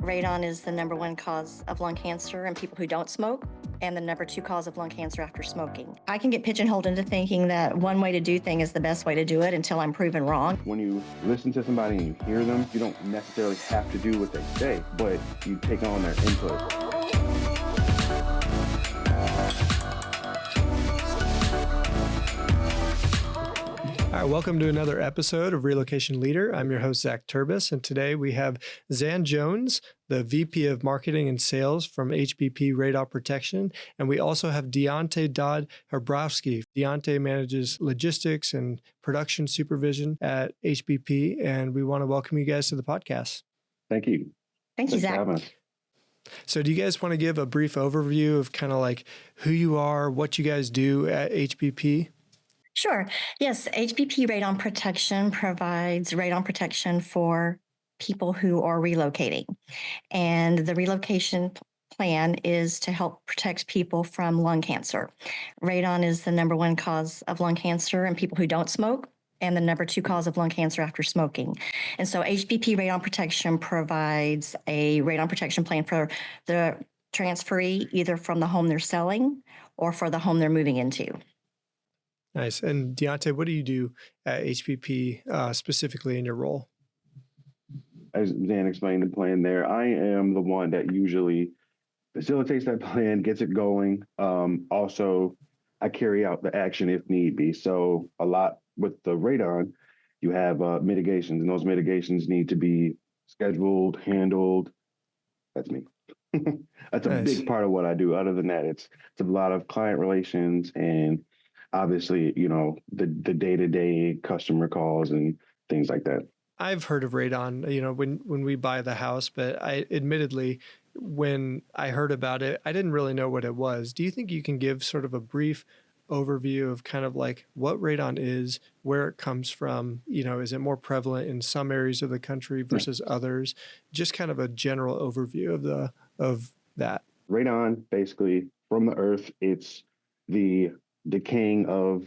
Radon is the number one cause of lung cancer in people who don't smoke, and the number two cause of lung cancer after smoking. I can get pigeonholed into thinking that one way to do things is the best way to do it until I'm proven wrong. When you listen to somebody and you hear them, you don't necessarily have to do what they say, but you take on their input. All right, welcome to another episode of Relocation Leader. I'm your host, Zac Turbes, and today we have Zan Jones, the VP of Marketing and Sales from HBP Radon Protection, and we also have Deontae Dodd-Hrobowski. Deontae manages logistics and production supervision at HBP, and we want to welcome you guys to the podcast. Thank you. Thank you, Zac. So do you guys want to give a brief overview of kind of like who you are, what you guys do at HBP? Sure. Yes, HBP Radon Protection provides radon protection for people who are relocating. And the relocation plan is to help protect people from lung cancer. Radon is the number one cause of lung cancer in people who don't smoke, and the number two cause of lung cancer after smoking. And so HBP Radon Protection provides a radon protection plan for the transferee, either from the home they're selling or for the home they're moving into. Nice. And Deontae, what do you do at HBP specifically in your role? As Dan explained the plan there, I am the one that usually facilitates that plan, gets it going. Also, I carry out the action if need be. So a lot with the radon, you have mitigations, and those mitigations need to be scheduled, handled. That's me. That's a big part of what I do. Other than that, it's a lot of client relations and obviously, you know, the day-to-day customer calls and things like that. I've heard of radon, you know, when we buy the house, but I admittedly, when I heard about it, I didn't really know what it was. Do you think you can give sort of a brief overview of kind of like what radon is, where it comes from? You know, is it more prevalent in some areas of the country versus others? Just kind of a general overview of that. Radon, basically, from the earth, it's the decaying of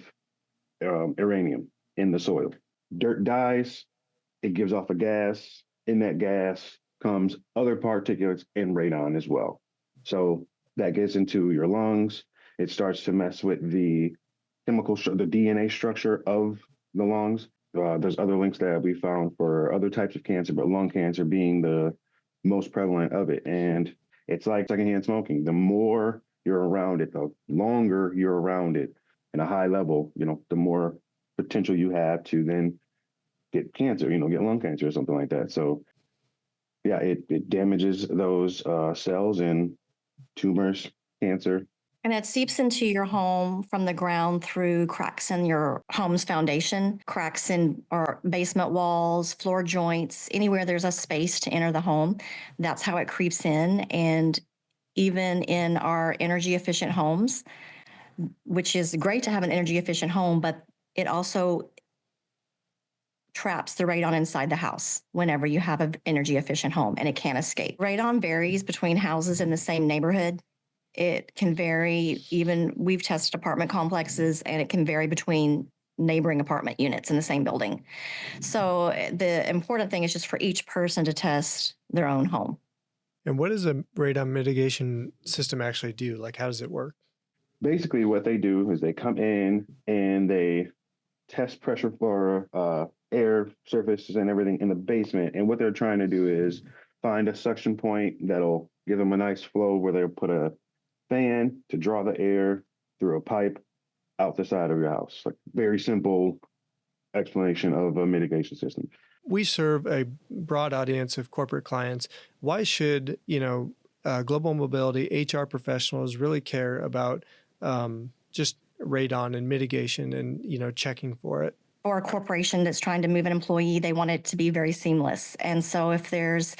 uranium in the soil. Dirt dies, it gives off a gas. In that gas comes other particulates and radon as well. So that gets into your lungs. It starts to mess with the chemical, the DNA structure of the lungs. There's other links that we found for other types of cancer, but lung cancer being the most prevalent of it. And it's like secondhand smoking. The more you're around it, the longer you're around it in a high level, you know, the more potential you have to then get cancer, you know, get lung cancer or something like that. So yeah, it damages those cells and tumors, cancer. And it seeps into your home from the ground through cracks in your home's foundation, cracks in or basement walls, floor joints, anywhere there's a space to enter the home. That's how it creeps in. And even in our energy efficient homes, which is great to have an energy efficient home, but it also traps the radon inside the house whenever you have an energy efficient home, and it can't escape. Radon varies between houses in the same neighborhood. It can vary, even we've tested apartment complexes, and it can vary between neighboring apartment units in the same building. So the important thing is just for each person to test their own home. And what does a radon mitigation system actually do? Like, how does it work? Basically, what they do is they come in and they test pressure for air, surfaces, and everything in the basement. And what they're trying to do is find a suction point that'll give them a nice flow where they'll put a fan to draw the air through a pipe out the side of your house. Like, very simple explanation of a mitigation system. We serve a broad audience of corporate clients. Why should, global mobility HR professionals really care about just radon and mitigation and, checking for it? For a corporation that's trying to move an employee, they want it to be very seamless. And so if the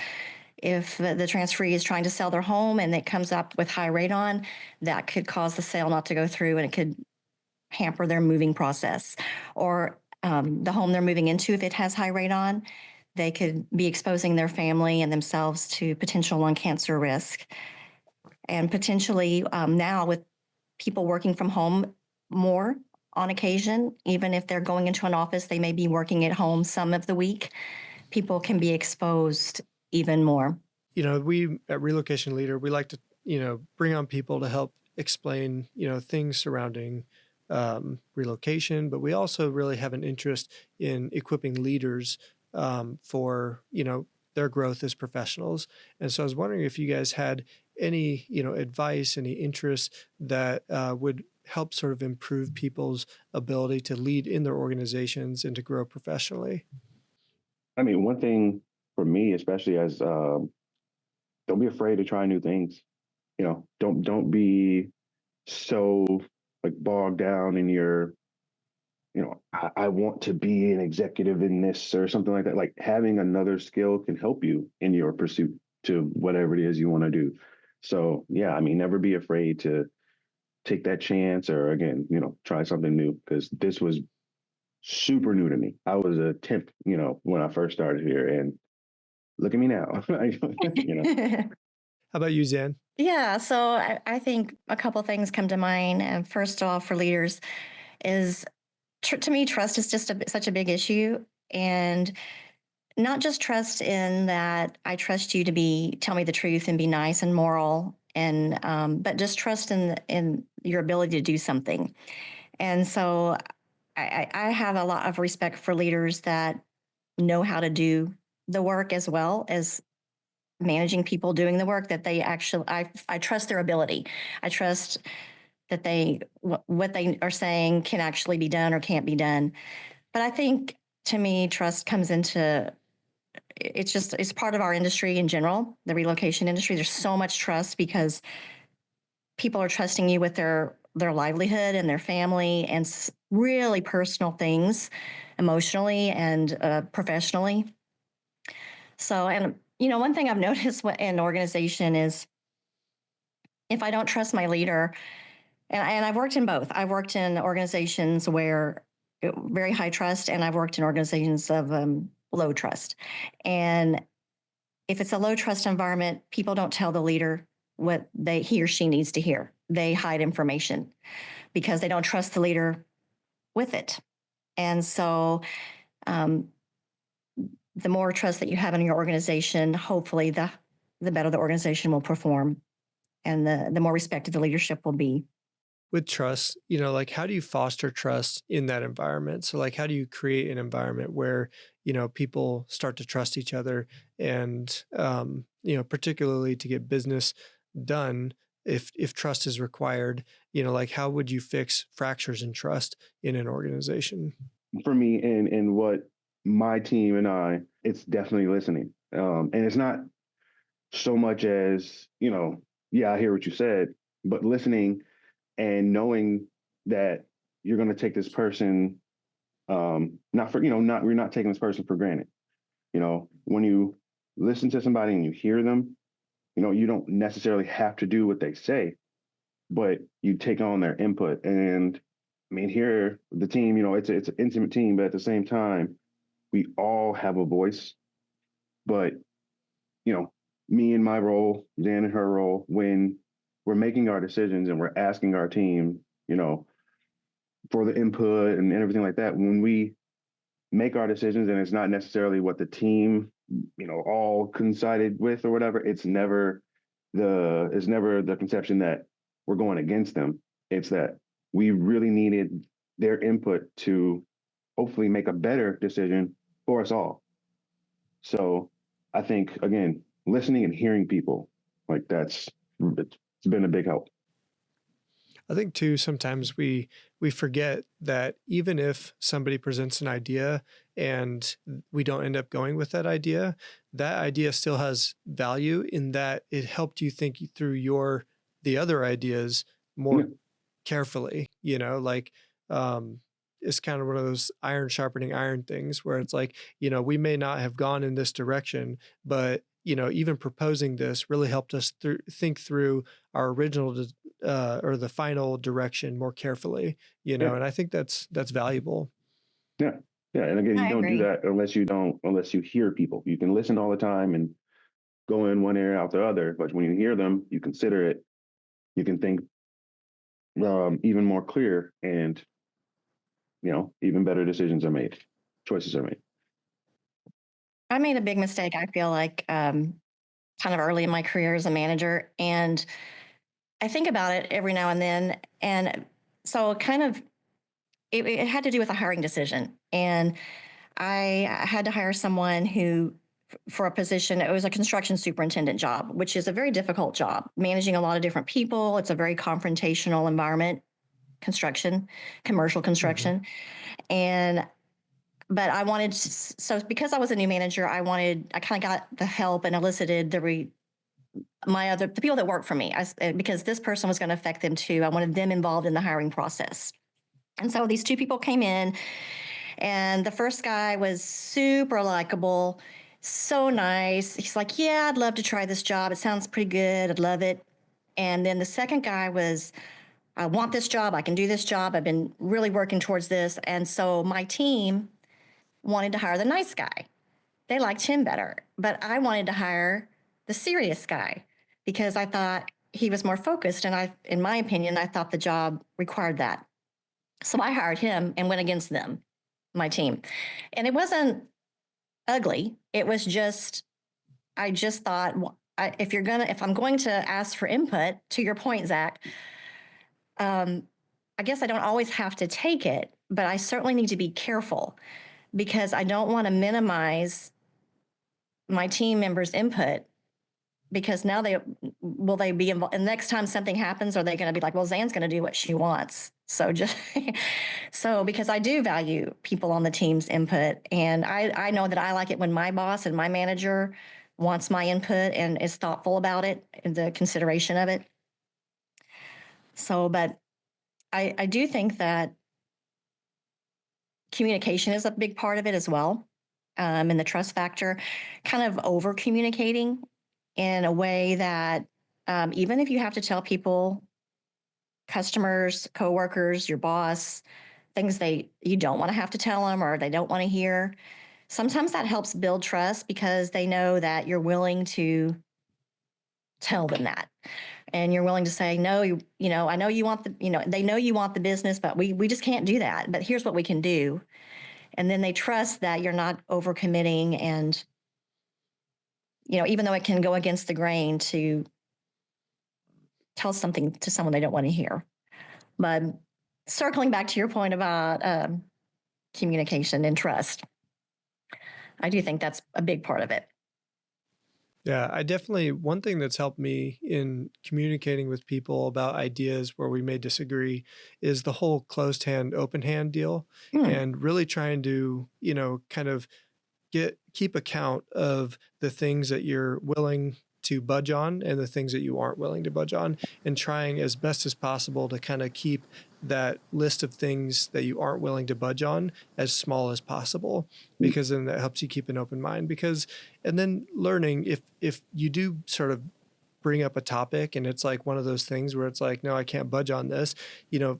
transferee is trying to sell their home and it comes up with high radon, that could cause the sale not to go through, and it could hamper their moving process. Or the home they're moving into, if it has high radon, they could be exposing their family and themselves to potential lung cancer risk. And potentially now with people working from home more on occasion, even if they're going into an office, they may be working at home some of the week, people can be exposed even more. We at Relocation Leader, we like to, bring on people to help explain, things surrounding relocation, but we also really have an interest in equipping leaders for, their growth as professionals. And so I was wondering if you guys had any, advice, any interests that would help sort of improve people's ability to lead in their organizations and to grow professionally. I mean, one thing for me, especially as don't be afraid to try new things. Don't be so like bogged down in your, I want to be an executive in this or something like that. Like having another skill can help you in your pursuit to whatever it is you want to do. So yeah, I mean, never be afraid to take that chance or again, try something new because this was super new to me. I was a temp, when I first started here and look at me now. How about you, Zan? Yeah, so I think a couple things come to mind. And first of all, for leaders, is to me, trust is just such a big issue. And not just trust in that I trust you to tell me the truth and be nice and moral, and but just trust in your ability to do something. And so I have a lot of respect for leaders that know how to do the work as well as managing people doing the work, that they actually I trust their ability. I trust that what they are saying can actually be done or can't be done. But I think, to me, trust comes into it's part of our industry in general, the relocation industry. There's so much trust because people are trusting you with their livelihood and their family and really personal things, emotionally and professionally. So, and one thing I've noticed in an organization is if I don't trust my leader, and I've worked in both. I've worked in organizations where very high trust, and I've worked in organizations of low trust. And if it's a low trust environment, people don't tell the leader what he or she needs to hear. They hide information because they don't trust the leader with it. And so, um, the more trust that you have in your organization, hopefully, the better the organization will perform, and the more respected the leadership will be. With trust, like how do you foster trust in that environment? So like how do you create an environment where, people start to trust each other and particularly to get business done if trust is required, like how would you fix fractures in trust in an organization? For me and what my team and it's definitely listening. And it's not so much as, yeah, I hear what you said, but listening and knowing that you're going to take this person, not for, we're not taking this person for granted. When you listen to somebody and you hear them, you don't necessarily have to do what they say, but you take on their input. And I mean, here, the team, it's an intimate team, but at the same time, we all have a voice. But, you know, me in my role, Dan in her role, when we're making our decisions and we're asking our team, for the input and everything like that, when we make our decisions and it's not necessarily what the team, all coincided with or whatever, it's never the conception that we're going against them. It's that we really needed their input to hopefully make a better decision for us all. So I think again, listening and hearing people, like it's been a big help. I think too sometimes we forget that even if somebody presents an idea and we don't end up going with that idea still has value in that it helped you think through the other ideas Yeah. more carefully, like it's kind of one of those iron sharpening iron things where it's like, we may not have gone in this direction, but even proposing this really helped us think through our original or the final direction more carefully, Yeah. and I think that's valuable. Yeah. Yeah. And again, you I don't do agree. that unless you hear people. You can listen all the time and go in one ear out the other, but when you hear them, you consider it, you can think even more clear and, even better decisions are made, choices are made. I made a big mistake. I feel like kind of early in my career as a manager. And I think about it every now and then. And so kind of it had to do with a hiring decision. And I had to hire someone who, for a position, it was a construction superintendent job, which is a very difficult job, managing a lot of different people. It's a very confrontational environment, construction, commercial construction. And, but I wanted, so because I was a new manager, I kind of got the help and elicited the people that work for me, because this person was going to affect them too. I wanted them involved in the hiring process. And so these two people came in, and the first guy was super likable, so nice. He's like, yeah, I'd love to try this job. It sounds pretty good. I'd love it. And then the second guy was, I want this job. I can do this job. I've been really working towards this. And so my team wanted to hire the nice guy. They liked him better. But I wanted to hire the serious guy because I thought he was more focused. And in my opinion, I thought the job required that. So I hired him and went against them, my team. And it wasn't ugly. It was just, I just thought, if I'm going to ask for input, to your point, Zac, I guess I don't always have to take it, but I certainly need to be careful because I don't want to minimize my team members' input, because now will they be involved? And next time something happens, are they going to be like, well, Zan's going to do what she wants? So because I do value people on the team's input, and I know that I like it when my boss and my manager wants my input and is thoughtful about it and the consideration of it. So, but I do think that communication is a big part of it as well. And the trust factor, kind of over communicating in a way that even if you have to tell people, customers, coworkers, your boss, things you don't want to have to tell them or they don't want to hear, sometimes that helps build trust because they know that you're willing to tell them that. And you're willing to say, no, I know you want they know you want the business, but we just can't do that. But here's what we can do. And then they trust that you're not overcommitting and, even though it can go against the grain to tell something to someone they don't want to hear. But circling back to your point about communication and trust, I do think that's a big part of it. Yeah, one thing that's helped me in communicating with people about ideas where we may disagree is the whole closed hand, open hand deal, and really trying to, kind of keep account of the things that you're willing to budge on and the things that you aren't willing to budge on, and trying as best as possible to kind of keep that list of things that you aren't willing to budge on as small as possible, because then that helps you keep an open mind. And then learning if you do sort of bring up a topic and it's like one of those things where it's like, no, I can't budge on this,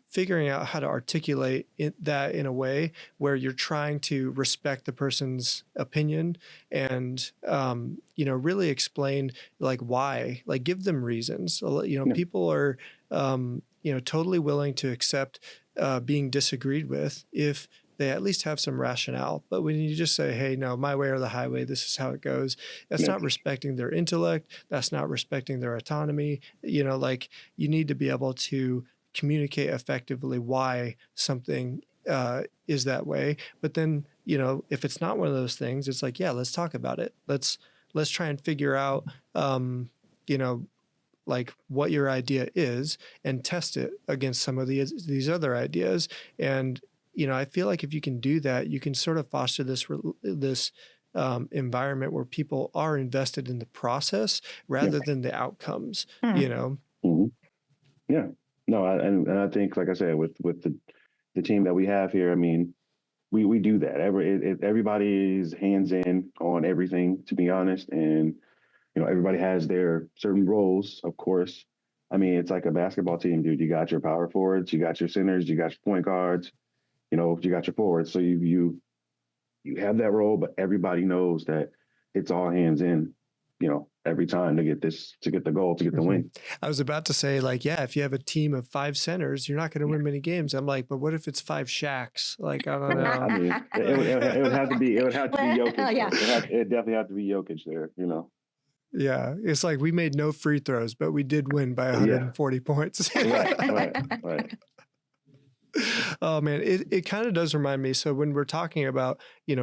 figuring out how to articulate that in a way where you're trying to respect the person's opinion and, really explain like why, like give them reasons. People are, totally willing to accept being disagreed with if they at least have some rationale. But when you just say, hey, no, my way or the highway, this is how it goes, that's not respecting their intellect. That's not respecting their autonomy. You need to be able to communicate effectively why something is that way. But then, if it's not one of those things, it's like, yeah, let's talk about it. Let's try and figure out, like what your idea is and test it against some of these other ideas. And, I feel like if you can do that, you can sort of foster this environment where people are invested in the process rather than the outcomes, Mm-hmm. Yeah. No, and I think, like I said, with the team that we have here, I mean, we do that. Everybody's hands in on everything, to be honest. And, everybody has their certain roles, of course. I mean, it's like a basketball team, dude. You got your power forwards, you got your centers, you got your point guards, you got your forwards. So you have that role, but everybody knows that it's all hands in, every time to get the goal, to get the win. I was about to say, like, yeah, if you have a team of 5 centers, you're not going to win many games. I'm like, but what if it's 5 Shaqs? Like, I don't know. I mean, it would have to be Jokic. Yeah. It definitely have to be Jokic there, Yeah, it's like we made no free throws, but we did win by Yeah. 140 points. Right. Oh man, it kind of does remind me. So when we're talking about,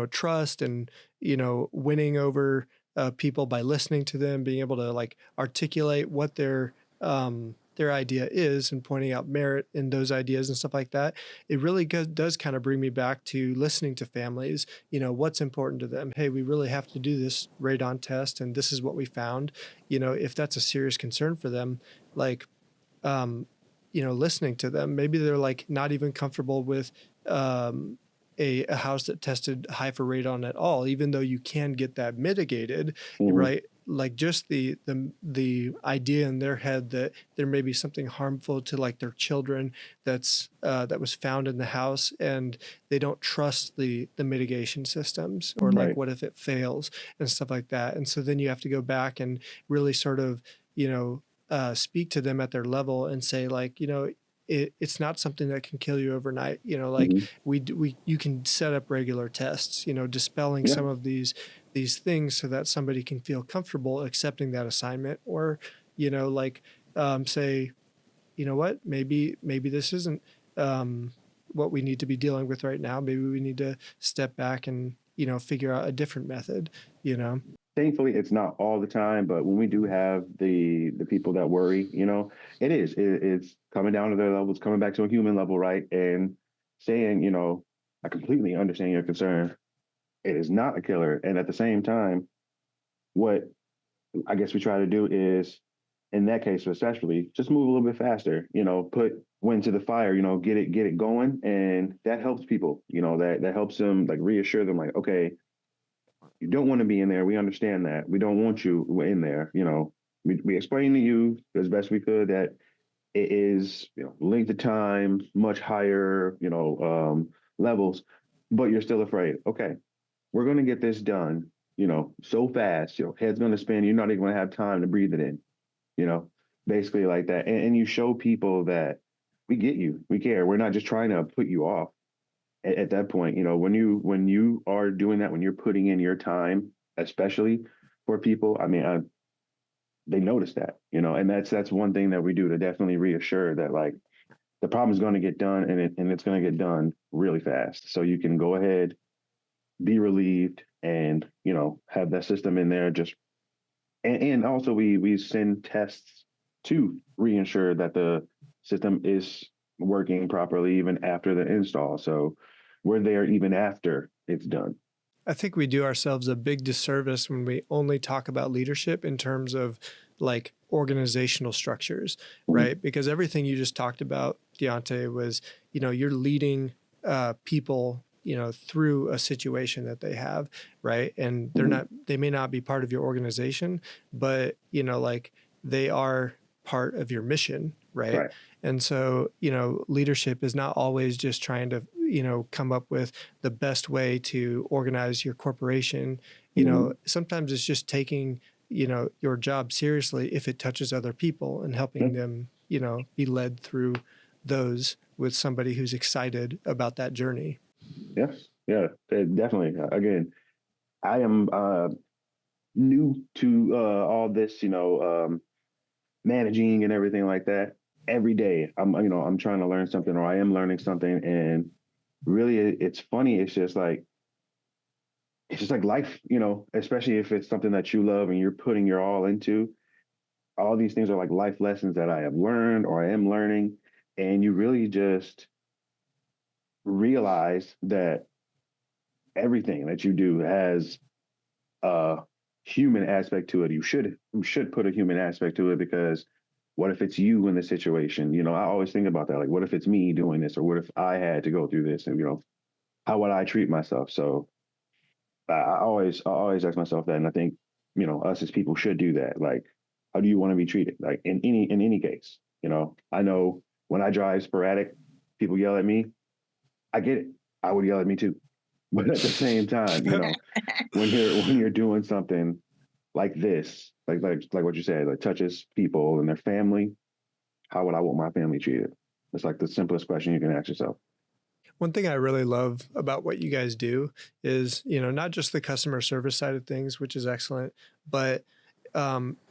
trust and, winning over people by listening to them, being able to like articulate what their idea is and pointing out merit in those ideas and stuff like that, it really does kind of bring me back to listening to families, what's important to them. Hey, we really have to do this radon test and this is what we found. If that's a serious concern for them, like, um, listening to them. Maybe they're like not even comfortable with a house that tested high for radon at all, even though you can get that mitigated, Mhm. right? Like just the idea in their head that there may be something harmful to like their children that was found in the house, and they don't trust the mitigation systems, or like Right. what if it fails and stuff like that. And so then you have to go back and really sort of speak to them at their level and say like, it's not something that can kill you overnight. Like Mhm. you can set up regular tests, dispelling Yeah. some of these things so that somebody can feel comfortable accepting that assignment, or, like say, you know what, maybe this isn't what we need to be dealing with right now. Maybe we need to step back and, figure out a different method, Thankfully, it's not all the time, but when we do have the people that worry, it's coming down to their level. It's coming back to a human level, right? And saying, I completely understand your concern. It is not a killer. And at the same time, what I guess we try to do is, in that case especially, just move a little bit faster. Put wind to the fire. Get it going, and that helps people. That helps them, like, reassure them, like, okay, you don't want to be in there. We understand that. We don't want you in there. We explained to you as best we could that it is, length of time, much higher, levels, but you're still afraid. Okay, we're going to get this done, so fast, head's going to spin. You're not even going to have time to breathe it in, you know, basically like that. And you show people that we get you, we care. We're not just trying to put you off at that point. When you are doing that, when you're putting in your time, especially for people, I mean, they notice that, and that's one thing that we do to definitely reassure that, like, the problem is going to get done, and it's going to get done really fast. So you can go ahead, be relieved, and have that system in there. Just and also we send tests to reassure that the system is working properly even after the install. So we're there even after it's done. I think we do ourselves a big disservice when we only talk about leadership in terms of like organizational structures, right? Because everything you just talked about, Deontae, was, you're leading people, through a situation that they have, right? And they may not be part of your organization, but, like they are part of your mission, right? Right. And so, leadership is not always just trying to, come up with the best way to organize your corporation. Sometimes it's just taking, your job seriously if it touches other people and helping them, be led through those with somebody who's excited about that journey. Yes. Yeah, definitely. Again, I am new to all this, managing and everything like that. Every day, I'm trying to learn something, or I am learning something, and really, it's funny. It's just like life, especially if it's something that you love and you're putting your all into. All these things are like life lessons that I have learned or I am learning, and you really just realize that everything that you do has a human aspect to it. You should put a human aspect to it, because what if it's you in the situation? I always think about that. Like, what if it's me doing this, or what if I had to go through this, and how would I treat myself? So I always ask myself that, and I think us as people should do that. Like, how do you want to be treated? Like in any case, I know when I drive sporadic, people yell at me. I get it. I would yell at me too. But at the same time, when you're doing something like this, like what you said, like touches people and their family, how would I want my family treated? It's like the simplest question you can ask yourself. One thing I really love about what you guys do is, not just the customer service side of things, which is excellent, but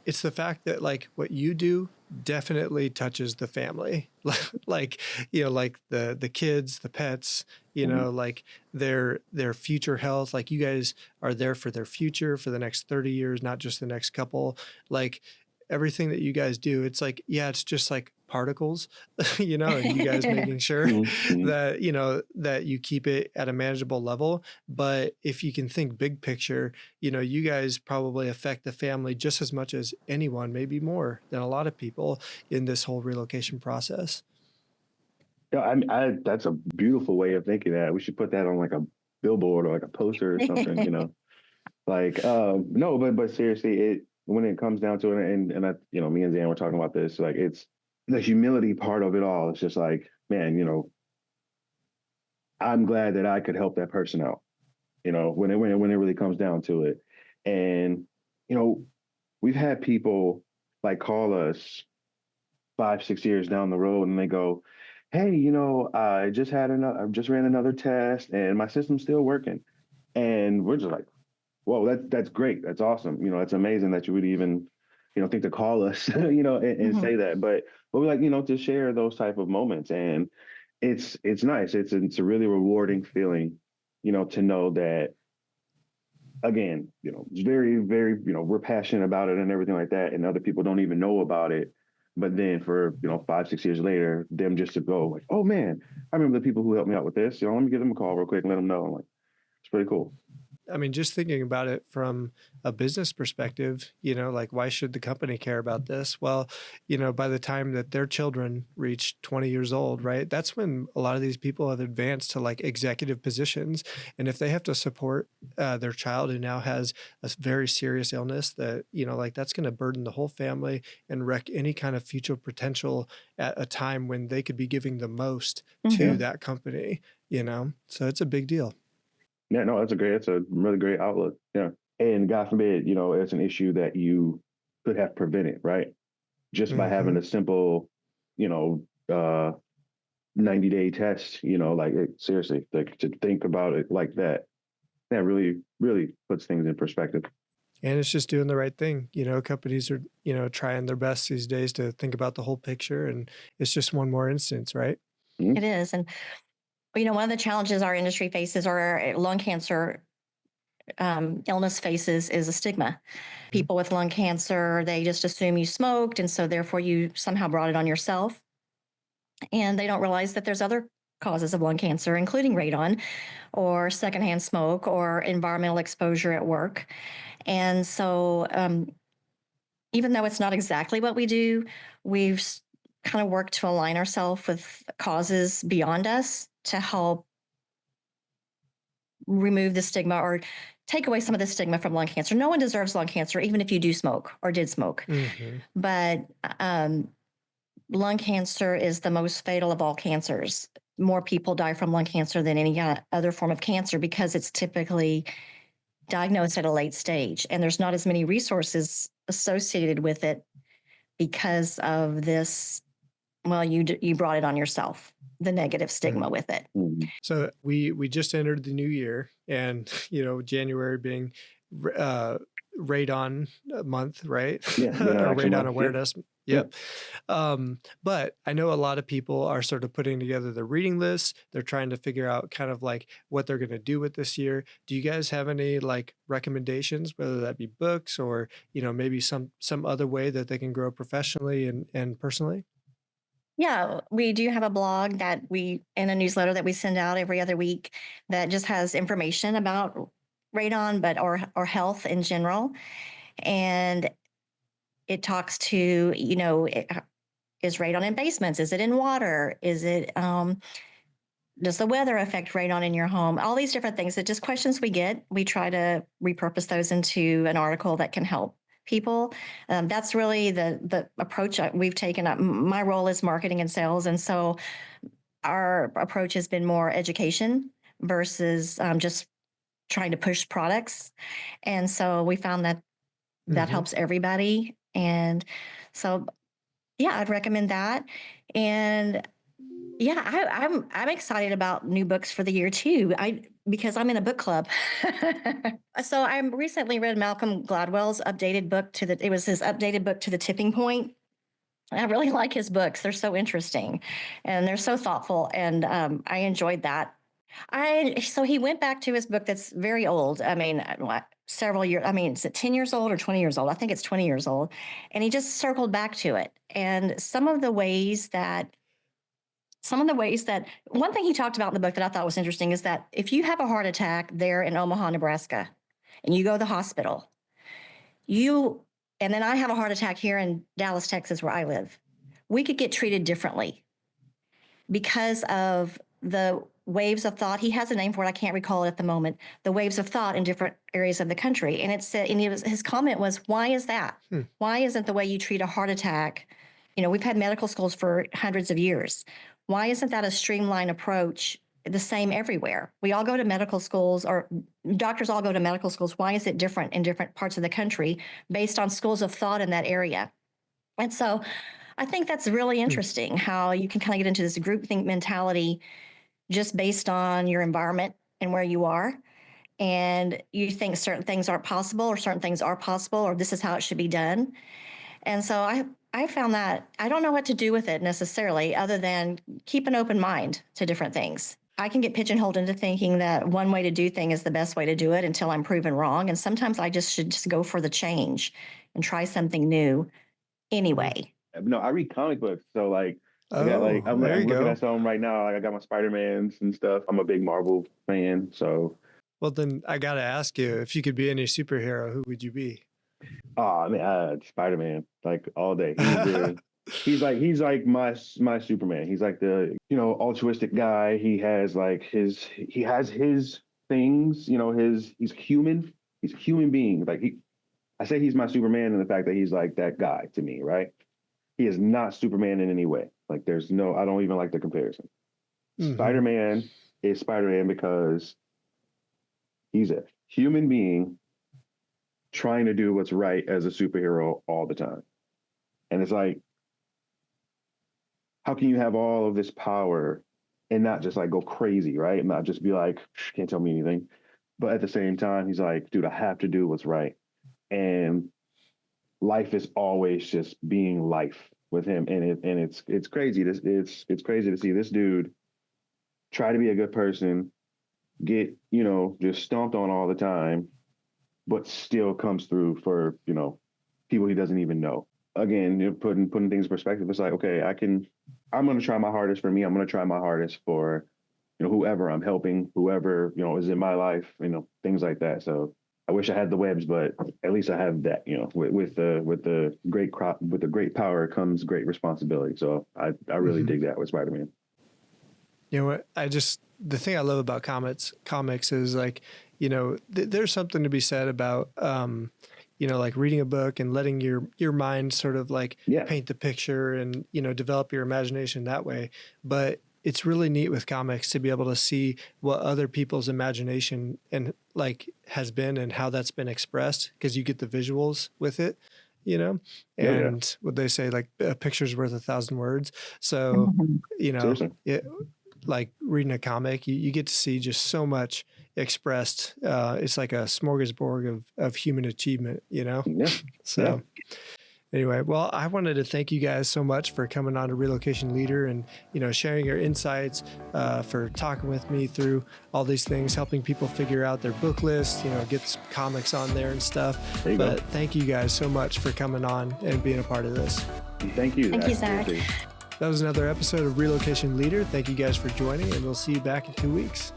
it's the fact that like what you do definitely touches the family, like like the kids, the pets, Mhm. like their future health. Like you guys are there for their future for the next 30 years, not just the next couple. Like everything that you guys do, it's like, yeah, it's just like particles, and you guys making sure Mhm. Mhm. that, that you keep it at a manageable level. But if you can think big picture, you guys probably affect the family just as much as anyone, maybe more than a lot of people in this whole relocation process. Yeah, that's a beautiful way of thinking that. We should put that on like a billboard or like a poster or something, Like, no, but seriously, when it comes down to it, and I, me and Zan were talking about this, like it's the humility part of it all. It's just like, man, I'm glad that I could help that person out, when it really comes down to it. And, you know, we've had people like call us 5, 6 years down the road and they go, hey, I just ran another test and my system's still working. And we're just like, whoa, that's great. That's awesome. It's amazing that you would even, think to call us, and Mhm. say that. But we like, to share those type of moments. And it's nice. It's a really rewarding feeling, to know that again, it's very, very, we're passionate about it and everything like that. And other people don't even know about it. But then for, 5, 6 years later, them just to go like, oh man, I remember the people who helped me out with this. Let me give them a call real quick and let them know. I'm like, it's pretty cool. I mean, just thinking about it from a business perspective, like why should the company care about this? Well, by the time that their children reach 20 years old, right? That's when a lot of these people have advanced to like executive positions. And if they have to support their child who now has a very serious illness that, like that's going to burden the whole family and wreck any kind of future potential at a time when they could be giving the most Yeah. to Mhm. that company. So it's a big deal. Yeah, no, it's a really great outlook. Yeah. And God forbid, it's an issue that you could have prevented, right? Just by having Hmm. a simple, you know, uh 90-day test, like seriously, like to think about it like that, that really, really puts things in perspective. And it's just doing the right thing. Companies are, trying their best these days to think about the whole picture. And it's just one more instance, right? It Mhm. is. And, one of the challenges our industry faces or lung cancer illness faces is a stigma. Mhm. People with lung cancer, they just assume you smoked. And so therefore you somehow brought it on yourself. And they don't realize that there's other causes of lung cancer, including radon or secondhand smoke or environmental exposure at work. And so, even though it's not exactly what we do, we've kind of worked to align ourselves with causes beyond us to help remove the stigma or take away some of the stigma from lung cancer. No one deserves lung cancer, even if you do smoke or did smoke. Hmm. But um, lung cancer is the most fatal of all cancers. More people die from lung cancer than any other form of cancer because it's typically diagnosed at a late stage, and there's not as many resources associated with it because of this. Well, you brought it on yourself, the negative stigma with it. Mhm. So we just entered the new year, and January being uh, radon month, right? Yeah, Radon Or Action radon Month. Yep. awareness. Yep. Yep. But I know a lot of people are sort of putting together the reading list. They're trying to figure out kind of like what they're going to do with this year. Do you guys have any like recommendations, whether that be books or maybe some other way that they can grow professionally and personally? Yeah, we do have a blog that we in a newsletter that we send out every other week that just has information about radon, but or health in general, and it talks to is radon in basements? Is it in water? Is it does the weather affect radon in your home? All these different things. That just questions we get. We try to repurpose those into an article that can help people. That's really the approach we've taken. My role is marketing and sales, and so our approach has been more education versus just trying to push products. And so we found that that Hmm. helps everybody. And so, yeah, I'd recommend that. And yeah, I'm excited about new books for the year too. because I'm in a book club. So I recently read Malcolm Gladwell's updated book it was his updated book to the tipping point. I really like his books. They're so interesting and they're so thoughtful. And I enjoyed that. So he went back to his book that's very old. I mean, several years. I mean, is it 10 years old or 20 years old? I think it's 20 years old. And he just circled back to it. And some of the ways that one thing he talked about in the book that I thought was interesting is that if you have a heart attack there in Omaha, Nebraska, and you go to the hospital, and then I have a heart attack here in Dallas, Texas, where I live, we could get treated differently because of the waves of thought. He has a name for it. I can't recall it at the moment. The waves of thought in different areas of the country. And his comment was, why is that? Why isn't the way you treat a heart attack? We've had medical schools for hundreds of years. Why isn't that a streamlined approach the same everywhere? We all go to medical schools, or doctors all go to medical schools. Why is it different in different parts of the country based on schools of thought in that area? And so I think that's really interesting how you can kind of get into this groupthink mentality just based on your environment and where you are. And you think certain things aren't possible, or certain things are possible, or this is how it should be done. And so I found that I don't know what to do with it necessarily, other than keep an open mind to different things. I can get pigeonholed into thinking that one way to do thing is the best way to do it until I'm proven wrong. And sometimes I should just go for the change and try something new anyway. No, I read comic books, so like Oh, I'm there you looking go. at some right now. Like I got my Spider-Mans and stuff. I'm a big Marvel fan, so Well, then I got to ask you, if you could be any superhero, who would you be? I mean, Spider-Man, like all day. He's like my Superman. He's like the altruistic guy. He has his things. He's human. He's a human being. I say he's my Superman in the fact that he's like that guy to me, right? He is not Superman in any way. Like I don't even like the comparison. Spider-Man is Spider-Man because he's a human being trying to do what's right as a superhero all the time. And it's like, how can you have all of this power and not just like go crazy, right? And not just be like, can't tell me anything. But at the same time, he's like, dude, I have to do what's right. And life is always just being life with him. And it's crazy. It's crazy to see this dude try to be a good person, get, just stomped on all the time, but still comes through for, people he doesn't even know. Again, putting things in perspective, it's like, okay, I'm going to try my hardest for me. I'm going to try my hardest for, whoever I'm helping, whoever, is in my life, things like that. So I wish I had the webs, but at least I have that, with the great power comes great responsibility. So I really dig that with Spider-Man. You know what? The thing I love about comics is like, there's something to be said about, like reading a book and letting your mind sort of like paint the picture and, develop your imagination that way. But it's really neat with comics to be able to see what other people's imagination and like has been and how that's been expressed, because you get the visuals with it, and what they say, like a picture's worth 1,000 words. So, like reading a comic, you get to see just so much expressed. It's like a smorgasbord of human achievement, So anyway, well, I wanted to thank you guys so much for coming on to Relocation Leader and, sharing your insights, for talking with me through all these things, helping people figure out their book list, get some comics on there and stuff. But thank you guys so much for coming on and being a part of this. Thank you. Thank you, Zac. That was another episode of Relocation Leader. Thank you guys for joining, and we'll see you back in 2 weeks.